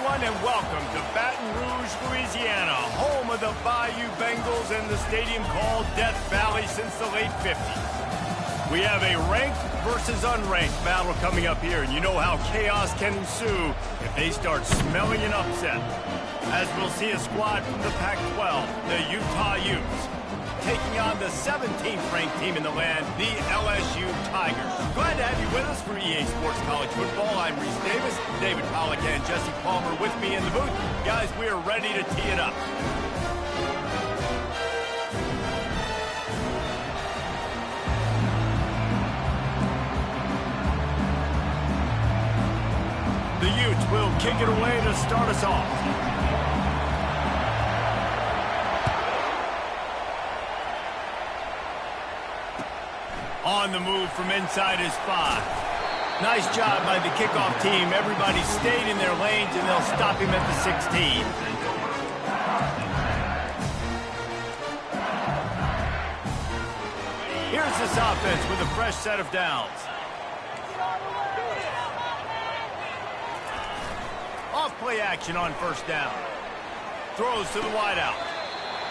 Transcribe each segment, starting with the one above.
everyone, and welcome to Baton Rouge, Louisiana, home of the Bayou Bengals and the stadium called Death Valley since the late 50s. We have a ranked versus unranked battle coming up here, and you know how chaos can ensue if they start smelling an upset. As we'll see a squad from the Pac-12, the Utah Utes, taking on the 17th ranked team in the land, the LSU Tigers. Glad to have you with us for EA Sports College Football. I'm Reese Davis, David Pollack and Jesse Palmer with me in the booth. Guys, we are ready to tee it up. The Utes will kick it away to start us off. On the move from inside his 5. Nice job by the kickoff team. Everybody stayed in their lanes, and they'll stop him at the 16. Here's this offense with a fresh set of downs. Off play action on first down. Throws to the wideout.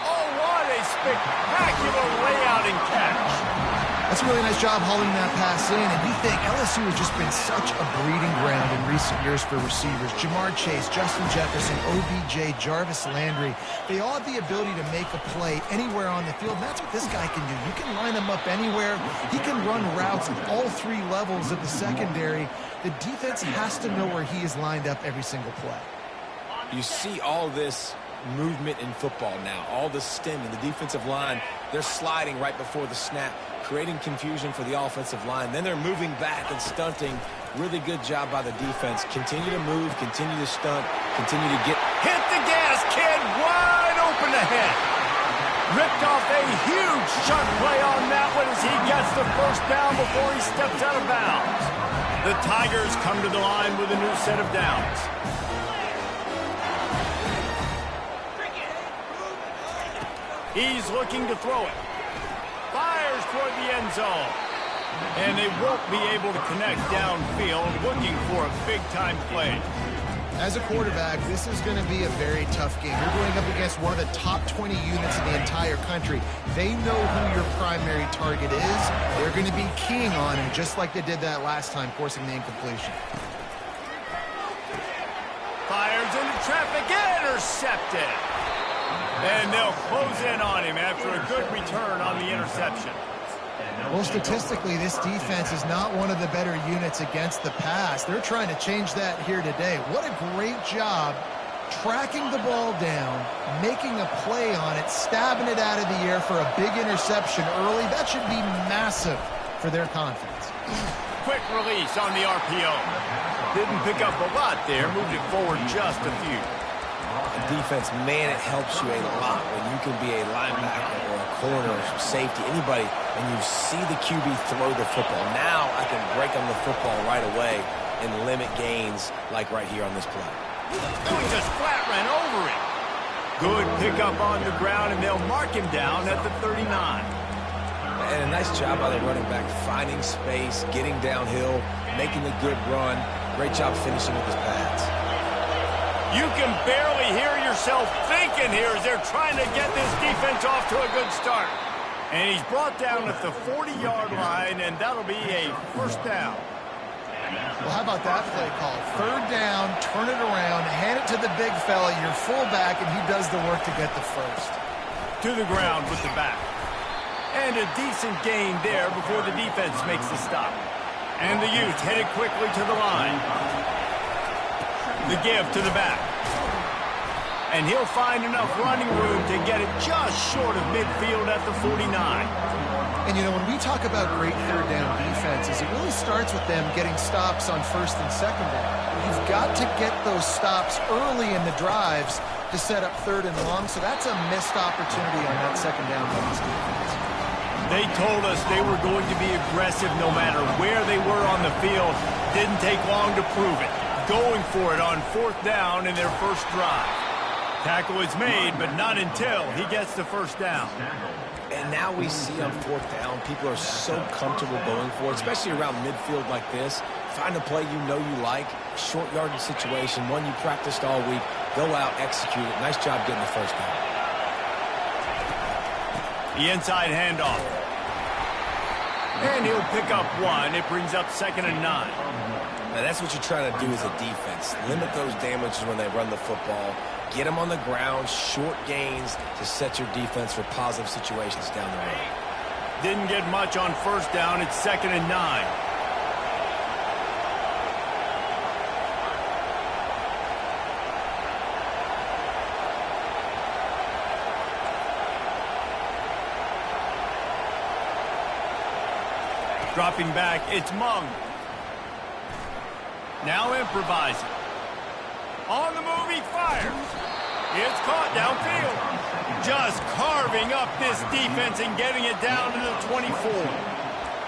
Oh, what a spectacular layout and catch. That's a really nice job hauling that pass in, and you think LSU has just been such a breeding ground in recent years for receivers. Jamar Chase, Justin Jefferson, OBJ, Jarvis Landry, they all have the ability to make a play anywhere on the field, and that's what this guy can do. You can line him up anywhere. He can run routes at all three levels of the secondary. The defense has to know where he is lined up every single play. You see all this movement in football now, all the stemming, the defensive line, they're sliding right before the snap, creating confusion for the offensive line. Then they're moving back and stunting. Really good job by the defense. Continue to move, continue to stunt, continue to get... Hit the gas, kid! Wide open ahead. Ripped off a huge chunk play on that one as he gets the first down before he steps out of bounds. The Tigers come to the line with a new set of downs. He's looking to throw it. Fires toward the end zone. And they won't be able to connect downfield, looking for a big-time play. As a quarterback, this is going to be a very tough game. You're going up against one of the top 20 units in the entire country. They know who your primary target is. They're going to be keying on him, just like they did that last time, forcing the incompletion. Fires into traffic, intercepted. And they'll close in on him after a good return on the interception. Well, statistically, this defense is not one of the better units against the pass. They're trying to change that here today. What a great job tracking the ball down, making a play on it, stabbing it out of the air for a big interception early. That should be massive for their confidence. Quick release on the RPO. Didn't pick up a lot there, moved it forward just a few. Defense, man, it helps you a lot when you can be a linebacker or a corner or safety, anybody, and you see the QB throw the football. Now I can break on the football right away and limit gains like right here on this play. Oh, he just flat ran over it. Good pickup on the ground, and they'll mark him down at the 39. And a nice job by the running back, finding space, getting downhill, making a good run. Great job finishing with his pads. You can barely hear yourself thinking here as they're trying to get this defense off to a good start. And he's brought down at the 40-yard line, and that'll be a first down. Well, how about that play call? Third down, turn it around, hand it to the big fella, your fullback, and he does the work to get the first. To the ground with the back. And a decent gain there before the defense makes the stop. And the Utes headed quickly to the line. The give to the back. And he'll find enough running room to get it just short of midfield at the 49. And, you know, when we talk about great third down defenses, it really starts with them getting stops on first and second down. You've got to get those stops early in the drives to set up third and long, so that's a missed opportunity on that second down by this defense. They told us they were going to be aggressive no matter where they were on the field. Didn't take long to prove it. Going for it on fourth down in their first drive. Tackle is made, but not until he gets the first down. And now we see on fourth down, people are so comfortable going for it, especially around midfield like this. Find a play you know you like, a short yardage situation, one you practiced all week. Go out, execute it. Nice job getting the first down. The inside handoff. And he'll pick up one. It brings up 2nd and 9. Now, that's what you're trying to do as a defense. Limit those damages when they run the football. Get them on the ground, short gains to set your defense for positive situations down the road. Didn't get much on first down. It's 2nd and 9. Dropping back, it's Mung. Now improvising. On the move, he fires. It's caught downfield. Just carving up this defense and getting it down to the 24.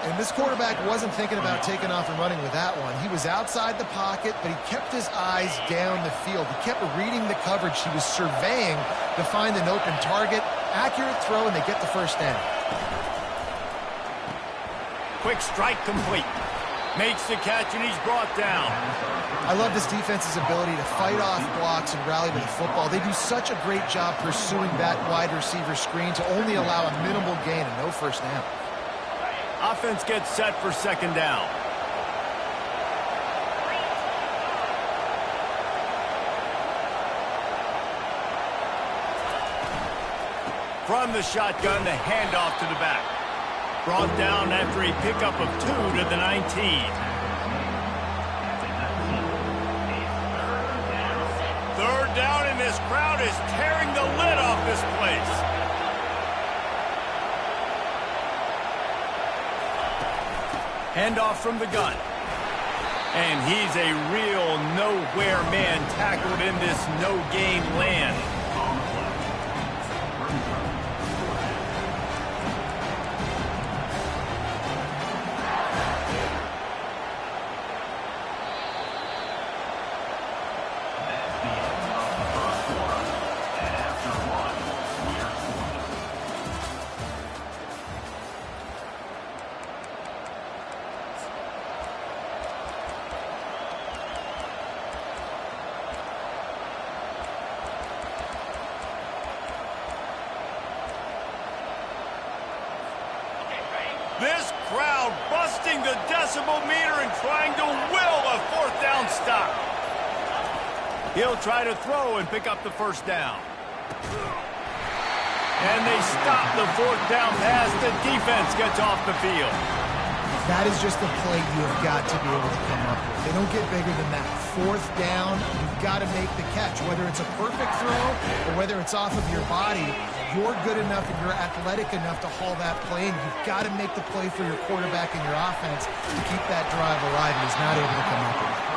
And this quarterback wasn't thinking about taking off and running with that one. He was outside the pocket, but he kept his eyes down the field. He kept reading the coverage. He was surveying to find an open target. Accurate throw, and they get the first down. Quick strike complete. Makes the catch, and he's brought down. I love this defense's ability to fight off blocks and rally with the football. They do such a great job pursuing that wide receiver screen to only allow a minimal gain and no first down. Offense gets set for 2nd down. From the shotgun, the handoff to the back. Brought down after a pickup of 2 to the 19. Third down, and this crowd is tearing the lid off this place. Handoff from the gun. And he's a real nowhere man tackled in this no-gain land. This crowd busting the decibel meter and trying to will a 4th down stop. He'll try to throw and pick up the first down. And they stop the 4th down pass. The defense gets off the field. That is just a play you have got to be able to come up with. They don't get bigger than that. 4th down, you've got to make the catch. Whether it's a perfect throw or whether it's off of your body, you're good enough and you're athletic enough to haul that play in. You've got to make the play for your quarterback and your offense to keep that drive alive, and he's not able to come up with it.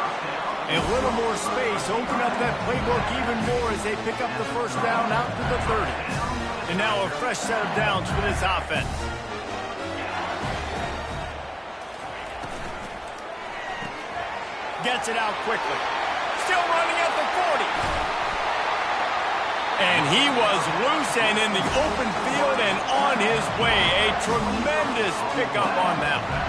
A little more space, open up that playbook even more as they pick up the first down out to the 30. And now a fresh set of downs for this offense. Gets it out quickly. Still running at the 40. And he was loose and in the open field and on his way. A tremendous pickup on that one.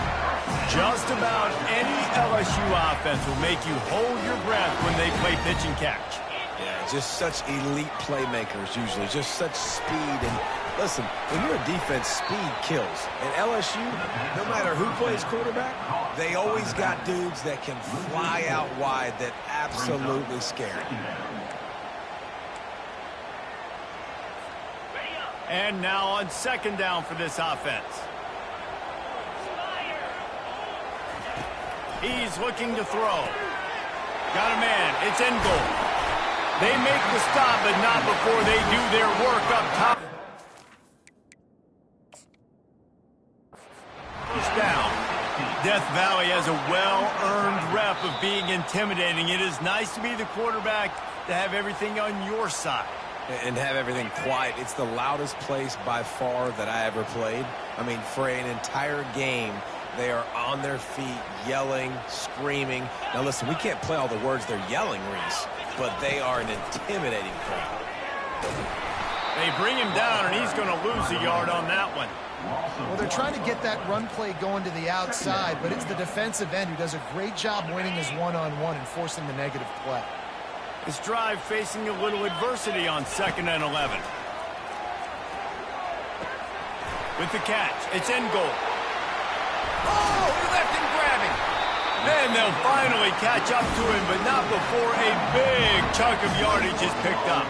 Just about any LSU offense will make you hold your breath when they play pitch and catch. Yeah, just such elite playmakers usually. Just such speed. And listen, when you're a defense, speed kills. And LSU, no matter who plays quarterback, they always got dudes that can fly out wide that absolutely scare you. And now on 2nd down for this offense. He's looking to throw. Got a man. It's in goal. They make the stop, but not before they do their work up top. First down. Death Valley has a well-earned rep of being intimidating. It is nice to be the quarterback, to have everything on your side. And have everything quiet. It's the loudest place by far that I ever played. I mean, for an entire game, they are on their feet, yelling, screaming. Now, listen, we can't play all the words they're yelling, Reese, but they are an intimidating crowd. They bring him down, and he's going to lose a yard on that one. Well, they're trying to get that run play going to the outside, but it's the defensive end who does a great job winning his one-on-one and forcing the negative play. This drive facing a little adversity on 2nd and 11. With the catch, it's in goal. Oh, he left him grabbing. And they'll finally catch up to him, but not before a big chunk of yardage is picked up.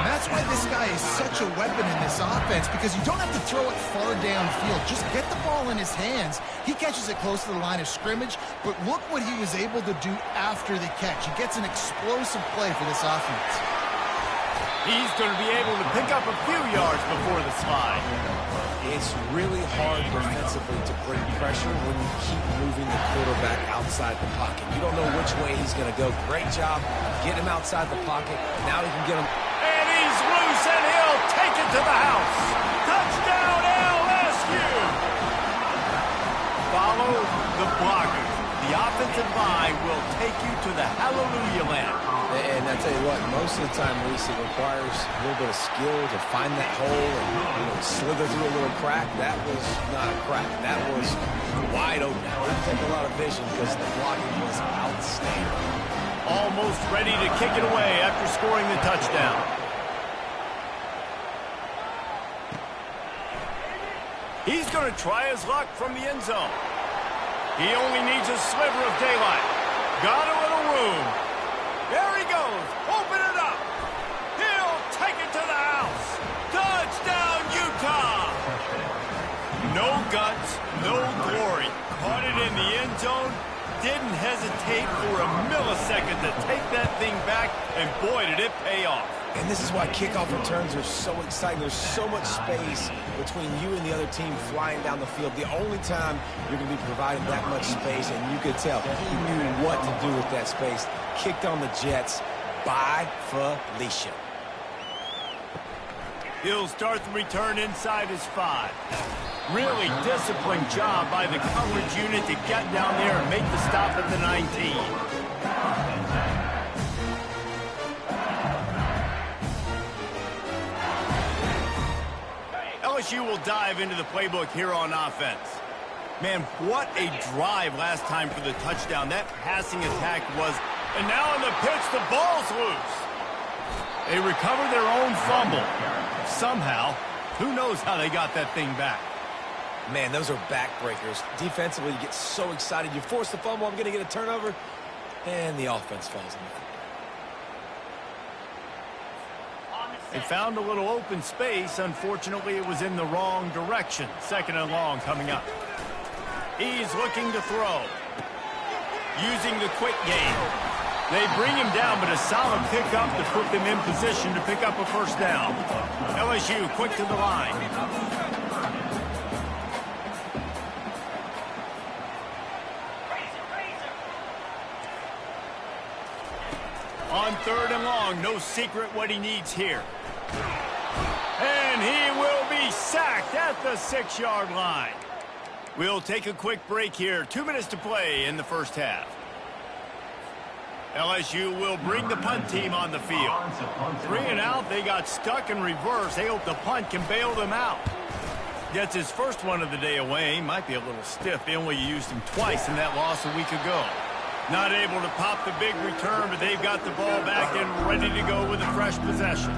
And that's why this guy is such a weapon in this offense, because you don't have to throw it far downfield. Just get the ball in his hands. He catches it close to the line of scrimmage, but look what he was able to do after the catch. He gets an explosive play for this offense. He's going to be able to pick up a few yards before the slide. It's really hard defensively to bring pressure when you keep moving the quarterback outside the pocket. You don't know which way he's going to go. Great job getting him outside the pocket. Now he can get him. And he's loose, and he'll take it to the house. Touchdown, LSU! Follow the blocker. The offensive line will take you to the hallelujah land. And I tell you what, most of the time, Reese, it requires a little bit of skill to find that hole and slither through a little crack. That was not a crack. That was wide open. It would take a lot of vision because the blocking was outstanding. Almost ready to kick it away after scoring the touchdown. He's going to try his luck from the end zone. He only needs a sliver of daylight. Got a little room. There he goes. Open it up. He'll take it to the house. Touchdown, Utah. No guts, no glory. Caught it in the end zone. Didn't hesitate for a millisecond to take that thing back, and boy, did it pay off. And this is why kickoff returns are so exciting. There's so much space between you and the other team flying down the field. The only time you're going to be providing that much space, and you could tell he knew what to do with that space. Kicked on the Jets by Felicia. He'll start the return inside his 5. Really disciplined job by the coverage unit to get down there and make the stop at the 19. LSU will dive into the playbook here on offense. Man, what a drive last time for the touchdown. That passing attack was, and now on the pitch, the ball's loose. They recover their own fumble. Somehow, who knows how they got that thing back. Man, those are backbreakers. Defensively, you get so excited. You force the fumble, I'm going to get a turnover, and the offense falls in the They found a little open space. Unfortunately, it was in the wrong direction. 2nd and long coming up. He's looking to throw. Using the quick game. They bring him down, but a solid pickup to put them in position to pick up a first down. LSU quick to the line. On 3rd and long, no secret what he needs here. And he will be sacked at the 6-yard line. We'll take a quick break here. 2 minutes to play in the first half. LSU will bring the punt team on the field. 3 and out, they got stuck in reverse. They hope the punt can bail them out. Gets his first one of the day away. Might be a little stiff. They only used him twice in that loss a week ago. Not able to pop the big return, but they've got the ball back and ready to go with a fresh possession.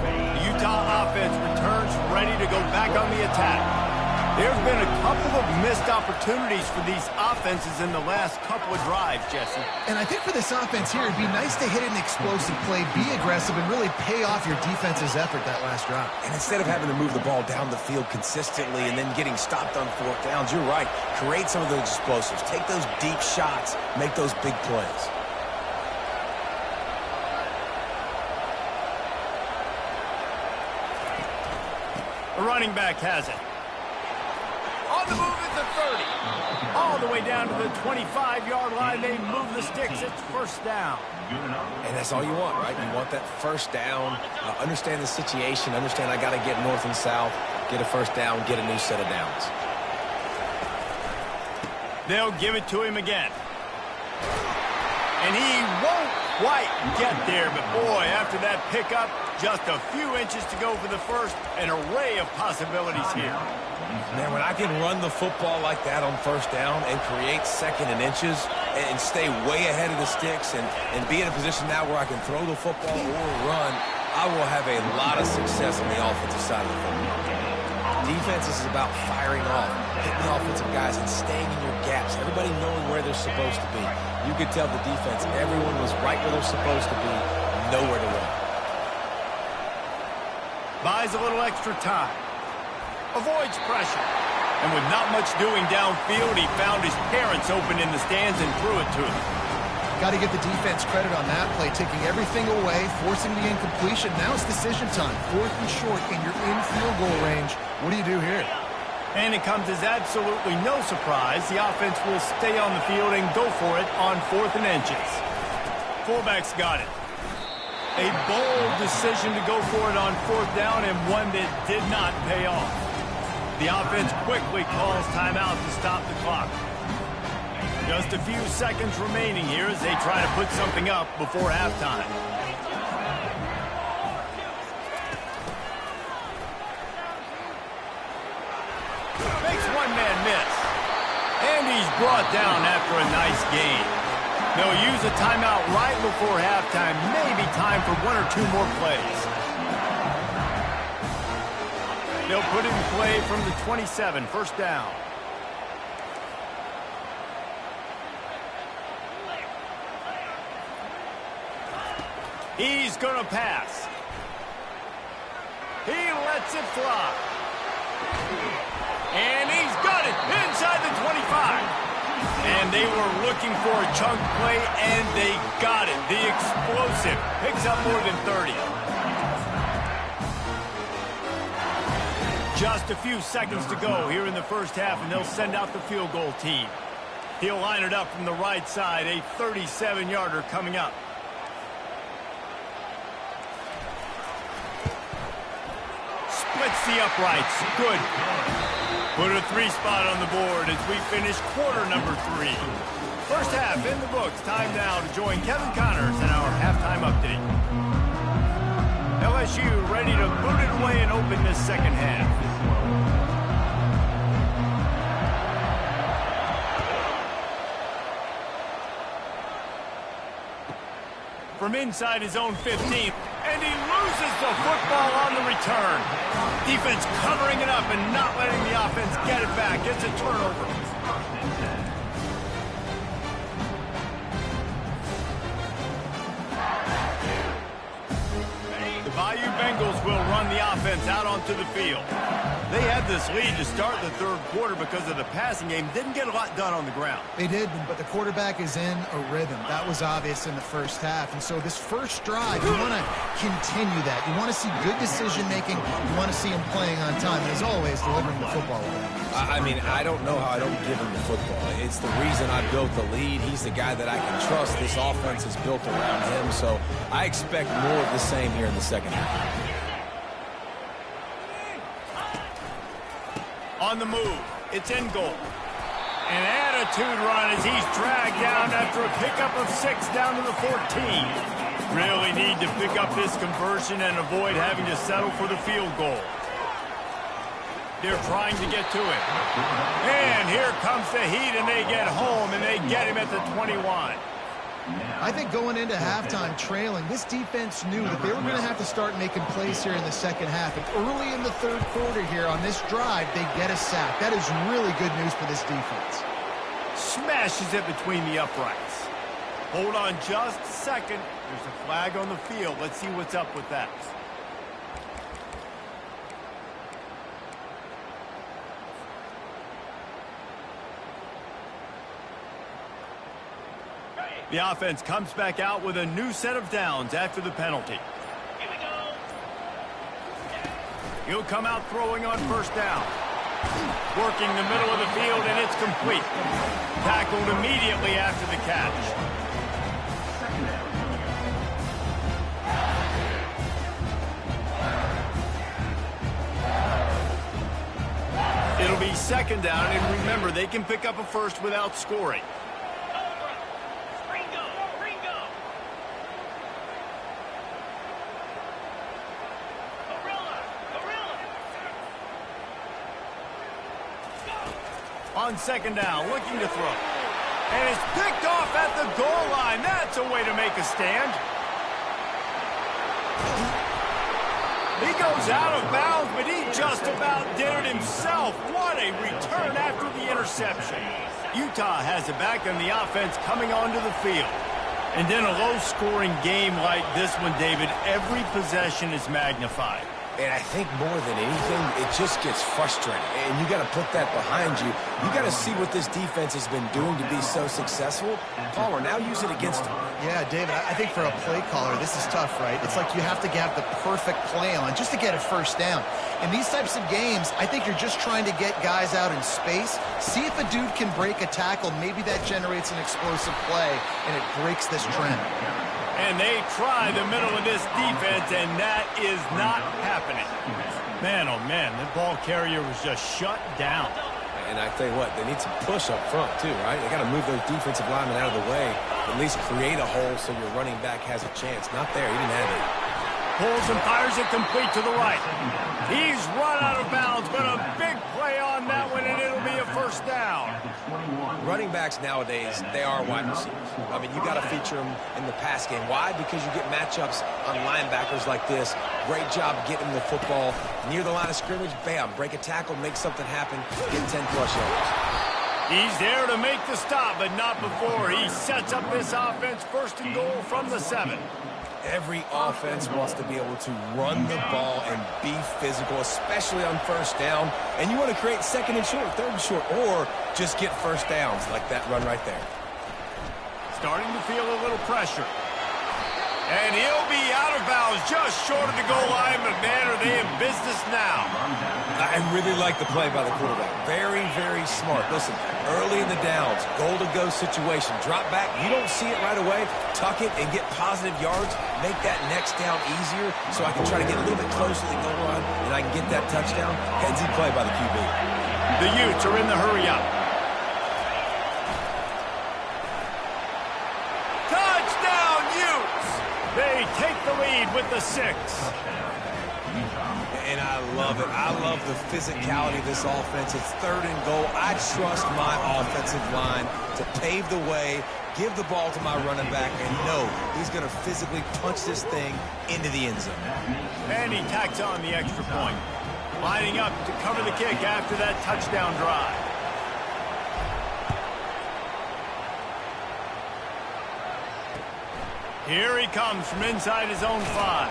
The Utah offense returns ready to go back on the attack. There's been a couple of missed opportunities for these offenses in the last couple of drives, Jesse. And I think for this offense here, it'd be nice to hit an explosive play, be aggressive, and really pay off your defense's effort that last drive. And instead of having to move the ball down the field consistently and then getting stopped on 4th downs, you're right. Create some of those explosives. Take those deep shots. Make those big plays. The running back has it. On the move at the 30. All the way down to the 25-yard line. They move the sticks. It's first down. And that's all you want, right? You want that first down. Understand the situation. Understand I got to get north and south. Get a first down. Get a new set of downs. They'll give it to him again. And he won't quite get there, but boy, after that pickup, just a few inches to go for the first. An array of possibilities here. Man, when I can run the football like that on first down and create second and inches and stay way ahead of the sticks and be in a position now where I can throw the football or run, I will have a lot of success on the offensive side of the football. Defense is about firing off, hitting the offensive guys, and staying in your gaps. Everybody knowing where they're supposed to be. You could tell the defense, everyone was right where they're supposed to be, nowhere to run. Buys a little extra time. Avoids pressure. And with not much doing downfield, he found his parents open in the stands and threw it to them. Got to give the defense credit on that play, taking everything away, forcing the incompletion. Now it's decision time. 4th and short, and you're in field goal range. What do you do here? And it comes as absolutely no surprise. The offense will stay on the field and go for it on 4th and inches. Fullback's got it. A bold decision to go for it on 4th down, and one that did not pay off. The offense quickly calls timeout to stop the clock. Just a few seconds remaining here as they try to put something up before halftime. Makes one man miss. And he's brought down after a nice gain. They'll use a timeout right before halftime. Maybe time for 1 or 2 more plays. They'll put it in play from the 27, 1st down. He's going to pass. He lets it fly. And he's got it inside the 25. And they were looking for a chunk play, and they got it. The explosive picks up more than 30. Just a few seconds to go here in the first half, and they'll send out the field goal team. He'll line it up from the right side, a 37-yarder coming up. Splits the uprights. Good. Put a 3 spot on the board as we finish quarter number 3. First half in the books. Time now to join Kevin Connors in our halftime update. LSU ready to boot it away and open this second half. From inside his own 15, and he loses the football on the return. Defense covering it up and not letting the offense get it back. It's a turnover. The Bayou Bengals will run the offense out onto the field. They had this lead to start the 3rd quarter because of the passing game. Didn't get a lot done on the ground. They did, but the quarterback is in a rhythm. That was obvious in the first half. And so this first drive, you want to continue that. You want to see good decision-making. You want to see him playing on time. And as always, delivering the football. I mean, I don't know how I don't give him the football. It's the reason I built the lead. He's the guy that I can trust. This offense is built around him. So I expect more of the same here in the second half. On the move, it's in goal. An attitude run as he's dragged down after a pickup of 6 down to the 14. Really need to pick up this conversion and avoid having to settle for the field goal. They're trying to get to it. And here comes the heat, and they get home, and they get him at the 21. I think going into halftime trailing, this defense knew that they were going to have to start making plays here in the second half. And early in the 3rd quarter here on this drive, they get a sack. That is really good news for this defense. Smashes it between the uprights. Hold on just a second. There's a flag on the field. Let's see what's up with that. The offense comes back out with a new set of downs after the penalty. Here we go. He'll come out throwing on 1st down. Working the middle of the field, and it's complete. Tackled immediately after the catch. It'll be 2nd down, and remember, they can pick up a first without scoring. on second down, looking to throw. And it's picked off at the goal line. That's a way to make a stand. He goes out of bounds, but he just about did it himself. What a return after the interception. Utah has it back on the offense coming onto the field. And in a low-scoring game like this one, David, every possession is magnified. And I think more than anything, it just gets frustrating. And you got to put that behind you. You got to see what this defense has been doing to be so successful. Palmer, now use it against them. Yeah, David, I think for a play caller, this is tough, right? It's like you have to have the perfect play on just to get a first down. In these types of games, I think you're just trying to get guys out in space, see if a dude can break a tackle. Maybe that generates an explosive play, and it breaks this trend. And they try the middle of this defense, and that is not happening. Man, oh man, the ball carrier was just shut down. And I tell you what, they need some push up front too, right? They got to move those defensive linemen out of the way, at least create a hole so your running back has a chance. Not there, he didn't have it. Pulls and fires it complete to the right. He's run out of bounds, but a big play on that one, and it'll be a first down. Running backs nowadays, they are wide receivers. I mean, you got to feature them in the pass game. Why? Because you get matchups on linebackers like this. Great job getting the football near the line of scrimmage. Bam, break a tackle, make something happen, get 10-plus yards. He's there to make the stop, but not before he sets up this offense first and goal from the 7. Every offense wants to be able to run the ball and be physical, especially on first down. And you want to create second and short, third and short, or just get first downs like that run right there. Starting to feel a little pressure. And he'll be out of bounds just short of the goal line, but man, are they in business now. I really like the play by the quarterback. Very, very smart. Listen, early in the downs, goal-to-go situation, drop back. You don't see it right away. Tuck it and get positive yards. Make that next down easier so I can try to get a little bit closer to the goal line and I can get that touchdown. Headsy play by the QB. The Utes are in the hurry up. Touchdown, Utes! They take the lead with the 6. And I love it. I love the physicality of this offense. It's third and goal. I trust my offensive line to pave the way, give the ball to my running back, and know he's going to physically punch this thing into the end zone. And he tacks on the extra point. Lining up to cover the kick after that touchdown drive. Here he comes from inside his own 5.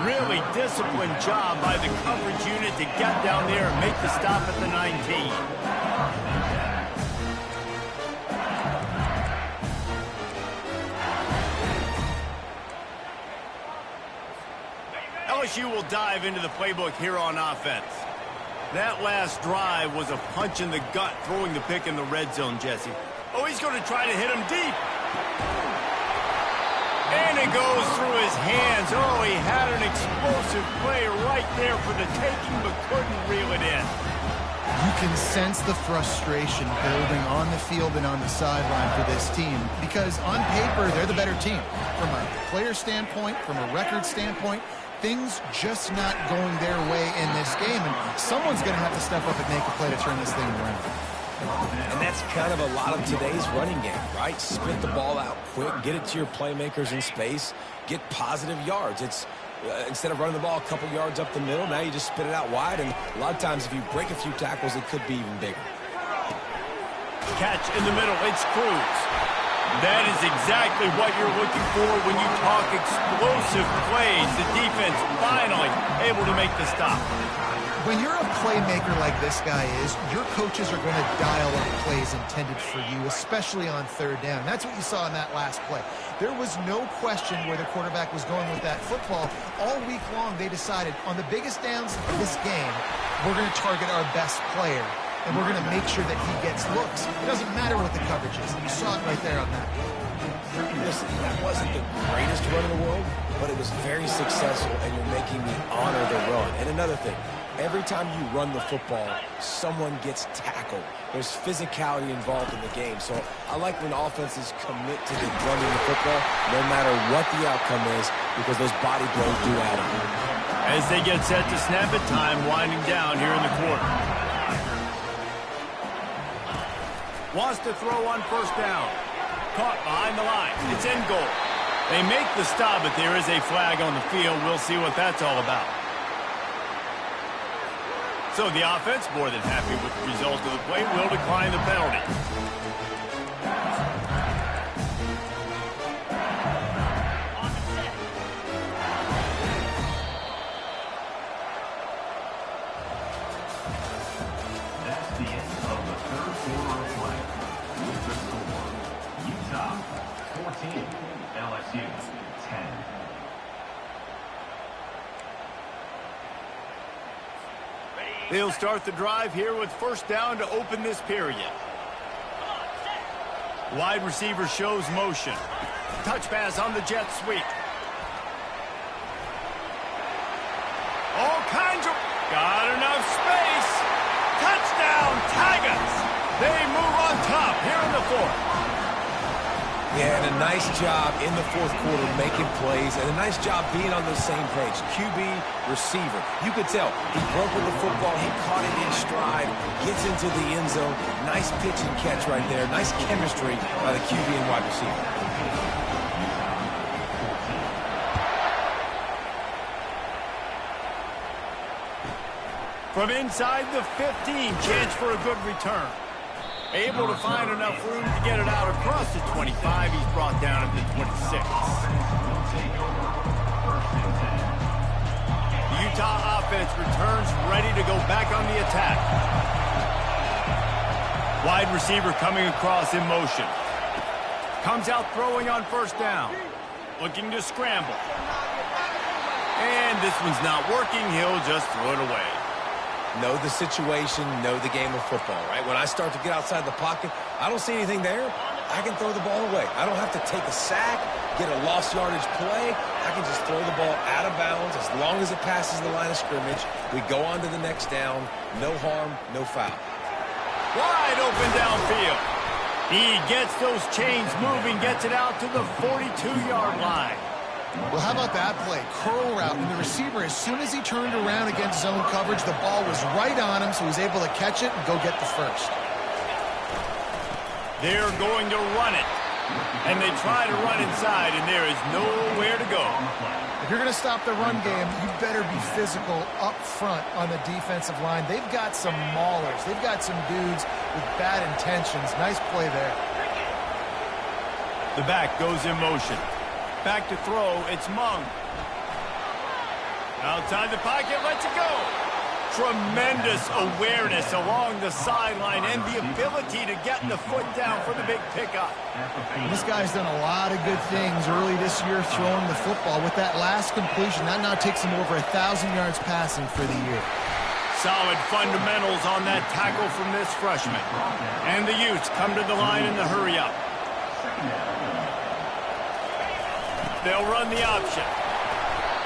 Really disciplined job by the coverage unit to get down there and make the stop at the 19. LSU will dive into the playbook here on offense. That last drive was a punch in the gut, throwing the pick in the red zone, Jesse. Oh, he's going to try to hit him deep. And it goes through his hands. Oh, he had an explosive play right there for the taking, but couldn't reel it in. You can sense the frustration building on the field and on the sideline for this team because on paper, they're the better team. From a player standpoint, from a record standpoint, things just not going their way in this game. And someone's going to have to step up and make a play to turn this thing around. And that's kind of a lot of today's running game, right? Spit the ball out quick, get it to your playmakers in space, get positive yards. It's instead of running the ball a couple yards up the middle, now you just spit it out wide, and a lot of times if you break a few tackles, it could be even bigger. Catch in the middle, it's Cruz. That is exactly what you're looking for when you talk explosive plays. The defense finally able to make the stop. When you're a playmaker like this guy is, your coaches are going to dial up plays intended for you, especially on third down. That's what you saw in that last play. There was no question where the quarterback was going with that football. All week long, they decided on the biggest downs of this game, we're going to target our best player, and we're going to make sure that he gets looks. It doesn't matter what the coverage is. You saw it right there on that. Listen, that wasn't the greatest run in the world, but it was very successful, and you're making me honor the run. And another thing, every time you run the football, someone gets tackled. There's physicality involved in the game. So I like when offenses commit to the running the football, no matter what the outcome is, because those body blows do add up. As they get set to snap it, time winding down here in the quarter. Wants to throw on first down. Caught behind the line. It's in goal. They make the stop, but there is a flag on the field. We'll see what that's all about. So the offense, more than happy with the result of the play, will decline the penalty. That's the end of the third quarter of play. With the score, Utah 14, LSU 10. They'll start the drive here with first down to open this period. Wide receiver shows motion. Touch pass on the jet sweep. All kinds of... Got enough space. Touchdown, Tigers. They move on top here in the fourth. Yeah, and a nice job in the fourth quarter making plays, and a nice job being on the same page. QB, receiver. You could tell he broke with the football. He caught it in stride, gets into the end zone. Nice pitch and catch right there. Nice chemistry by the QB and wide receiver. From inside the 15, chance for a good return. Able to find enough room to get it out across the 25. He's brought down at the 26. The Utah offense returns ready to go back on the attack. Wide receiver coming across in motion. Comes out throwing on first down. Looking to scramble. And this one's not working. He'll just throw it away. Know the situation, know the game of football, right? When I start to get outside the pocket, I don't see anything there. I can throw the ball away. I don't have to take a sack, get a lost yardage play. I can just throw the ball out of bounds as long as it passes the line of scrimmage. We go on to the next down. No harm, no foul. Wide open downfield. He gets those chains moving, gets it out to the 42-yard line. Well, how about that play? Curl route, and the receiver, as soon as he turned around against zone coverage, the ball was right on him, so he was able to catch it and go get the first. They're going to run it. And they try to run inside, and there is nowhere to go. If you're going to stop the run game, you better be physical up front on the defensive line. They've got some maulers. They've got some dudes with bad intentions. Nice play there. The back goes in motion. Back to throw, it's Mung. Outside the pocket, lets it go. Tremendous awareness along the sideline and the ability to get the foot down for the big pickup. This guy's done a lot of good things early this year throwing the football. With that last completion, that now takes him over 1,000 yards passing for the year. Solid fundamentals on that tackle from this freshman. And the Utes come to the line in the hurry up. They'll run the option.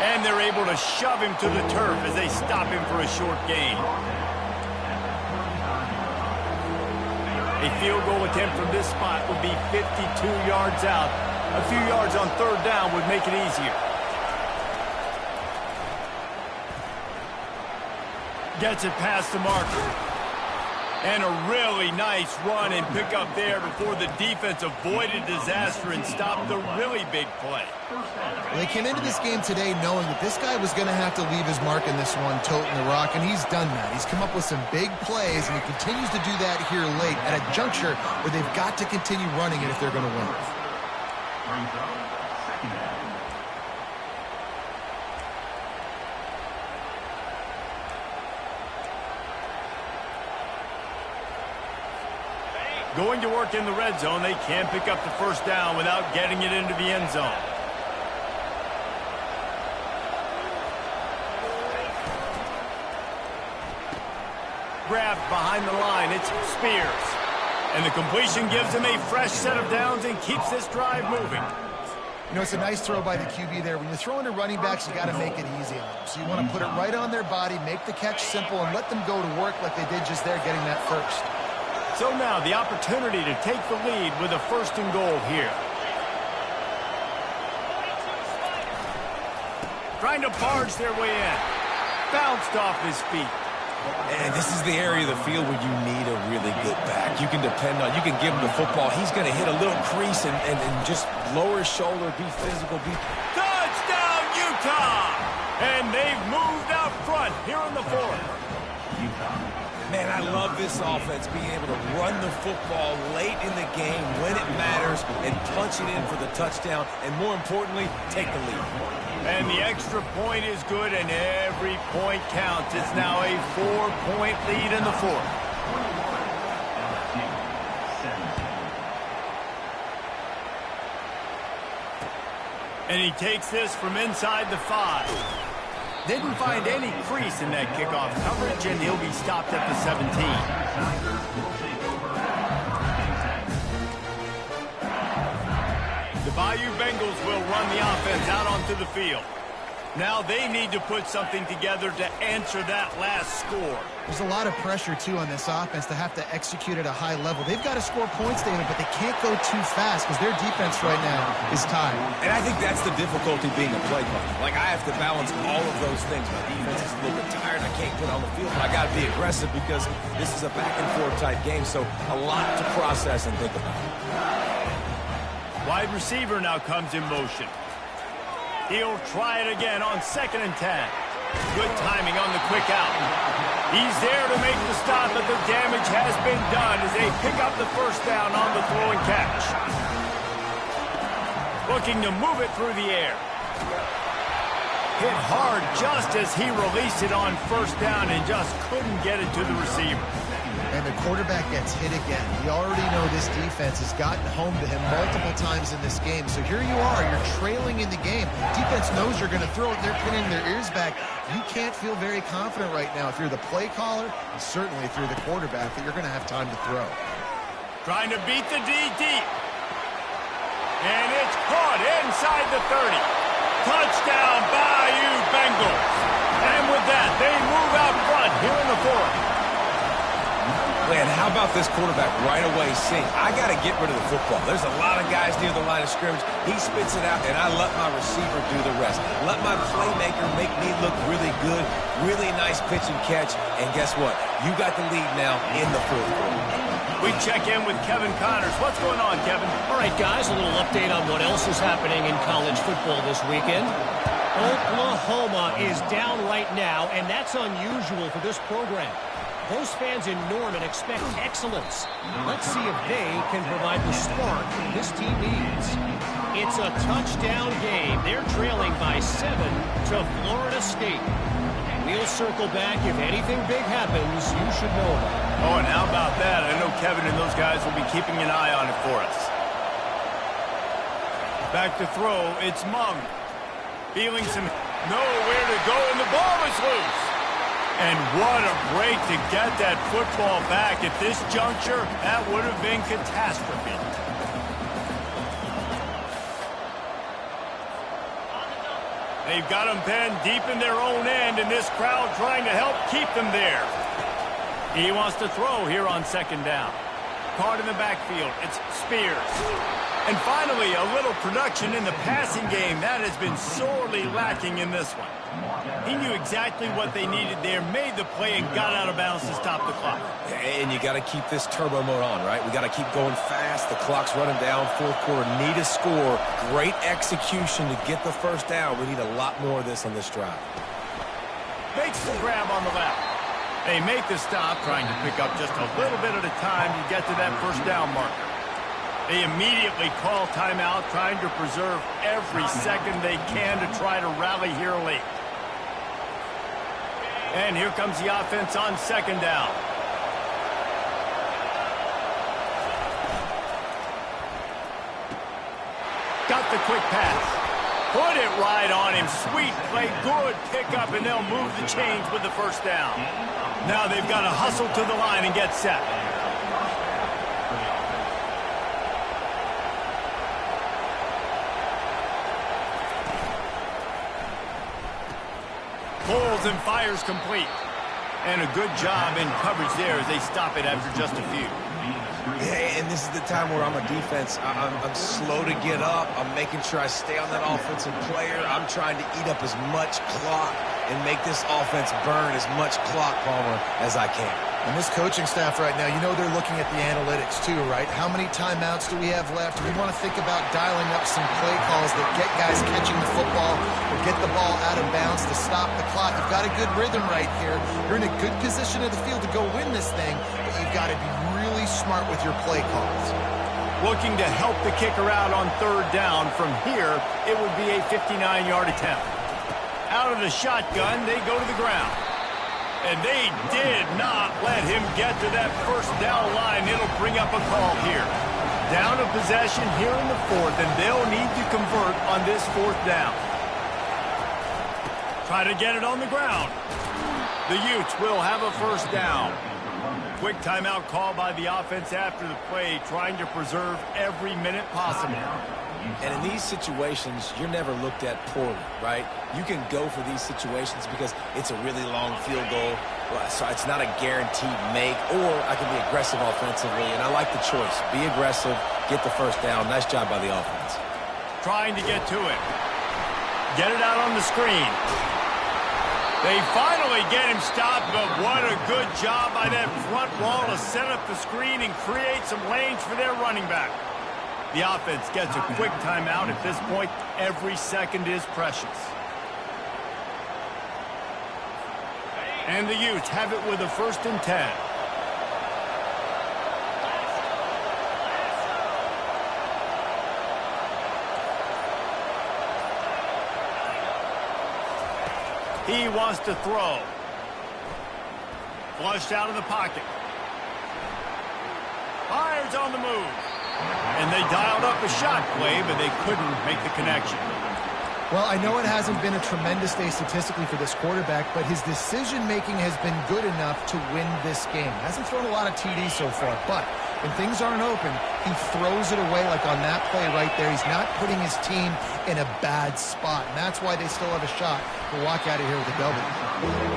And they're able to shove him to the turf as they stop him for a short gain. A field goal attempt from this spot would be 52 yards out. A few yards on third down would make it easier. Gets it past the marker. And a really nice run and pick up there before the defense avoided disaster and stopped the really big play. Well, they came into this game today knowing that this guy was going to have to leave his mark in this one, toting the rock, and he's done that. He's come up with some big plays, and he continues to do that here late at a juncture where they've got to continue running it if they're going to win. Going to work in the red zone, they can't pick up the first down without getting it into the end zone. Grabbed behind the line, it's Spears. And the completion gives him a fresh set of downs and keeps this drive moving. You know, it's a nice throw by the QB there. When you're throwing to running backs, you got to make it easy on them. So you want to put it right on their body, make the catch simple, and let them go to work like they did just there, getting that first. So now the opportunity to take the lead with a first and goal here. Trying to barge their way in. Bounced off his feet. And this is the area of the field where you need a really good back. You can depend on, you can give him the football. He's going to hit a little crease and just lower his shoulder, be physical, be... Touchdown, Utah! And they've moved out front here in the fourth. Man, I love this offense, being able to run the football late in the game when it matters and punch it in for the touchdown, and more importantly, take the lead. And the extra point is good, and every point counts. It's now a 4-point lead in the fourth. And he takes this from inside the 5. Didn't find any crease in that kickoff coverage, and he'll be stopped at the 17. The Bayou Bengals will run the offense out onto the field. Now they need to put something together to answer that last score. There's a lot of pressure, too, on this offense to have to execute at a high level. They've got to score points, David, but they can't go too fast because their defense right now is tired. And I think that's the difficulty being a play caller. Like, I have to balance all of those things. My defense is a little bit tired. I can't put on the field, but I got to be aggressive because this is a back-and-forth type game, so a lot to process and think about. Wide receiver now comes in motion. He'll try it again on 2nd and 10. Good timing on the quick out. He's there to make the stop, but the damage has been done as they pick up the first down on the throw and catch. Looking to move it through the air. Hit hard just as he released it on first down and just couldn't get it to the receiver. And the quarterback gets hit again. We already know this defense has gotten home to him multiple times in this game. So here you are, you're trailing in the game. Defense knows you're going to throw it. They're pinning their ears back. You can't feel very confident right now if you're the play caller, and certainly if you're the quarterback, that you're going to have time to throw. Trying to beat the D deep. And it's caught inside the 30. Touchdown, Bayou Bengals. And with that, they move out front here in the fourth. Man, how about this quarterback right away saying, I got to get rid of the football. There's a lot of guys near the line of scrimmage. He spits it out, and I let my receiver do the rest. Let my playmaker make me look really good. Really nice pitch and catch. And guess what? You got the lead now in the fourth quarter. We check in with Kevin Connors. What's going on, Kevin? All right, guys, a little update on what else is happening in college football this weekend. Oklahoma is down right now, and that's unusual for this program. Those fans in Norman expect excellence. Let's see if they can provide the spark this team needs. It's a touchdown game. They're trailing by 7 to Florida State. We'll circle back. If anything big happens, you should know about it. Oh, and how about that? I know Kevin and those guys will be keeping an eye on it for us. Back to throw. It's Mung. Feeling some nowhere to go, and the ball is loose. And what a break to get that football back. At this juncture, that would have been catastrophe. They've got them pinned deep in their own end, and this crowd trying to help keep them there. He wants to throw here on 2nd down. Caught in the backfield. It's Spears. And finally, a little production in the passing game. That has been sorely lacking in this one. He knew exactly what they needed there, made the play, and got out of bounds to stop the clock. And you got to keep this turbo mode on, right? We got to keep going fast. The clock's running down. Fourth quarter, need a score. Great execution to get the first down. We need a lot more of this on this drive. Makes the grab on the left. They make the stop, trying to pick up just a little bit at a time to get to that first down marker. They immediately call timeout, trying to preserve every second they can to try to rally here late. And here comes the offense on 2nd down. Got the quick pass. Put it right on him. Sweet play, good pickup, and they'll move the chains with the first down. Now they've got to hustle to the line and get set. Pulls and fires complete. And a good job in coverage there as they stop it after just a few. Yeah, and this is the time where I'm a defense. I'm slow to get up. I'm making sure I stay on that offensive player. I'm trying to eat up as much clock and make this offense burn as much clock, Palmer, as I can. And this coaching staff right now, you know they're looking at the analytics too, right? How many timeouts do we have left? We want to think about dialing up some play calls that get guys catching the football or get the ball out of bounds to stop the clock. You've got a good rhythm right here. You're in a good position of the field to go win this thing, but you've got to be really smart with your play calls. Looking to help the kicker out on third down. From here, it would be a 59-yard attempt. Out of the shotgun, they go to the ground. And they did not let him get to that first down line. It'll bring up a call here. Down of possession here in the fourth, and they'll need to convert on this fourth down. Try to get it on the ground. The Utes will have a first down. Quick timeout call by the offense after the play, trying to preserve every minute possible. And in these situations, you're never looked at poorly, right? You can go for these situations because it's a really long field goal, so it's not a guaranteed make, or I can be aggressive offensively, and I like the choice. Be aggressive, get the first down. Nice job by the offense. Trying to get to it. Get it out on the screen. They finally get him stopped, but what a good job by that front wall to set up the screen and create some lanes for their running back. The offense gets a quick timeout. At this point, every second is precious. And the Utes have it with a 1st and 10. He wants to throw. Flushed out of the pocket. Fires on the move. And they dialed up a shot play, but they couldn't make the connection. Well, I know it hasn't been a tremendous day statistically for this quarterback, but his decision-making has been good enough to win this game. Hasn't thrown a lot of TDs so far, but when things aren't open, he throws it away like on that play right there. He's not putting his team in a bad spot, and that's why they still have a shot to walk out of here with a W.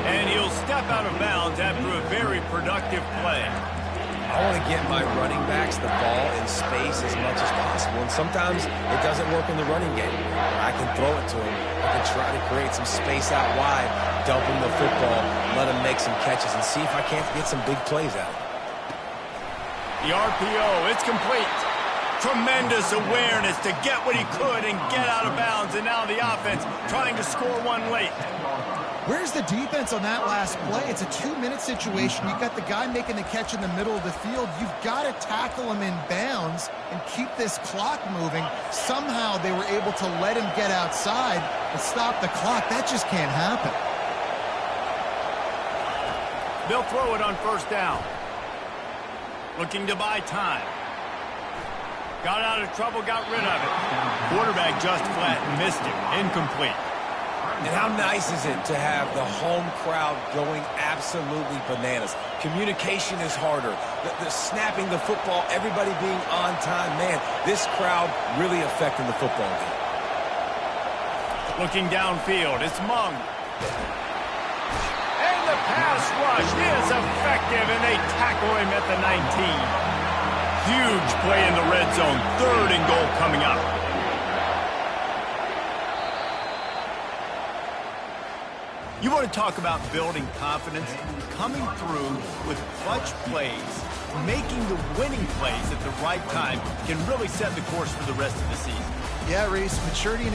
And he'll step out of bounds after a very productive play. I want to get my running backs the ball in space as much as possible, and sometimes it doesn't work in the running game. I can throw it to him. I can try to create some space out wide, dump him the football, let him make some catches, and see if I can't get some big plays out of him. The RPO, it's complete. Tremendous awareness to get what he could and get out of bounds, and now the offense trying to score one late. Where's the defense on that last play? It's a 2-minute situation. You've got the guy making the catch in the middle of the field. You've got to tackle him in bounds and keep this clock moving. Somehow they were able to let him get outside and stop the clock. That just can't happen. They'll throw it on 1st down. Looking to buy time. Got out of trouble, got rid of it. Quarterback just flat missed it. Incomplete. And how nice is it to have the home crowd going absolutely bananas? Communication is harder. The snapping the football, everybody being on time. Man, this crowd really affecting the football game. Looking downfield, it's Mung. And the pass rush is effective, and they tackle him at the 19. Huge play in the red zone. 3rd and goal coming up. You want to talk about building confidence? Coming through with clutch plays, making the winning plays at the right time can really set the course for the rest of the season. Yeah, Reese, maturity and